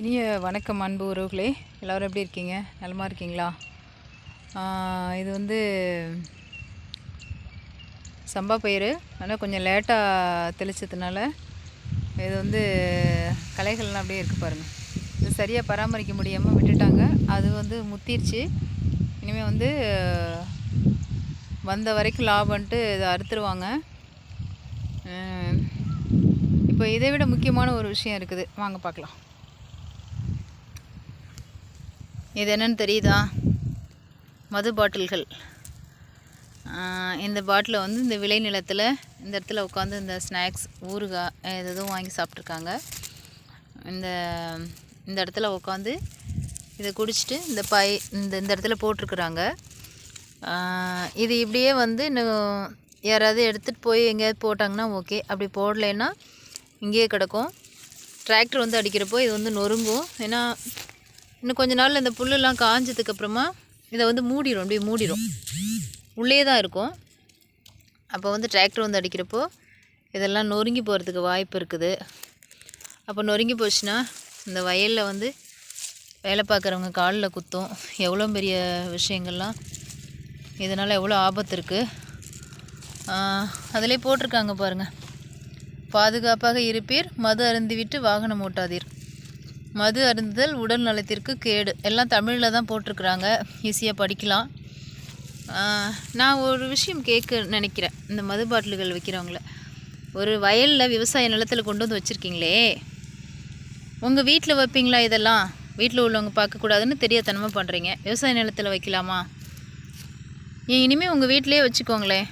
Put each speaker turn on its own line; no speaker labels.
இனிய வணக்கம் அன்பு உறவுகளே, எல்லோரும் எப்படி இருக்கீங்க? நலமாக இருக்கீங்களா? இது வந்து சம்பா பயிர். ஆனால் கொஞ்சம் லேட்டாக தெளித்ததுனால இது வந்து களைகள்லாம் அப்படியே இருக்குது பாருங்கள். இது சரியாக பராமரிக்க முடியாமல் விட்டுட்டாங்க. அது வந்து முத்திருச்சு. இனிமேல் வந்து வந்த வரைக்கும் லாபம்ன்ட்டு இதை அறுத்துருவாங்க. இப்போ இதை விட முக்கியமான ஒரு விஷயம் இருக்குது, வாங்க பார்க்கலாம். இது என்னன்னு தெரியுதா? மது பாட்டில்கள். இந்த பாட்டிலை வந்து இந்த விளைநிலத்தில் இந்த இடத்துல உட்காந்து இந்த ஸ்நாக்ஸ் ஊறுகாய் எதுவும் வாங்கி சாப்பிட்ருக்காங்க. இந்த இந்த இடத்துல உட்காந்து இதை குடிச்சிட்டு இந்த இடத்துல போட்டிருக்குறாங்க. இது இப்படியே வந்து இன்னும் யாராவது எடுத்துகிட்டு போய் எங்கேயாவது போட்டாங்கன்னா ஓகே, அப்படி போடலைன்னா இங்கேயே கிடக்கும். டிராக்டர் வந்து அடிக்கிறப்போ இது வந்து நொறுங்கும். ஏன்னா இன்னும் கொஞ்ச நாள் இந்த புல்லெல்லாம் காஞ்சதுக்கப்புறமா இதை வந்து மூடிடும், அப்படியே மூடிடும், உள்ளே தான் இருக்கும். அப்போ வந்து டிராக்டர் வந்து அடிக்கிறப்போ இதெல்லாம் நொறுங்கி போகிறதுக்கு வாய்ப்பு இருக்குது. அப்போ நொறுங்கி போச்சுன்னா இந்த வயலில் வந்து வேலை பார்க்குறவங்க காலில் குத்தும். எவ்வளோ பெரிய விஷயங்கள்லாம் இதனால் எவ்வளோ ஆபத்து இருக்குது. அதிலே போட்டிருக்காங்க பாருங்கள், பாதுகாப்பாக இருப்பீர், மது அருந்திவிட்டு வாகனம் ஓட்டாதீர், மது அருந்துதல் உடல் நலத்திற்கு கேடு. எல்லாம் தமிழில் தான் போட்டிருக்குறாங்க, ஈஸியாக படிக்கலாம். நான் ஒரு விஷயம் கேட்க நினைக்கிறேன். இந்த மது பாட்டில்கள் விற்கிறவங்கள, ஒரு வயலில் விவசாய நிலத்தில் கொண்டு வந்து வச்சுருக்கீங்களே, உங்கள் வீட்டில் வைப்பீங்களா? இதெல்லாம் வீட்டில் உள்ளவங்க பார்க்கக்கூடாதுன்னு தெரியாதனமாக பண்ணுறீங்க. விவசாய நிலத்தில் வைக்கலாமா? இனிமேல் உங்கள் வீட்டிலே வச்சுக்கோங்களேன்.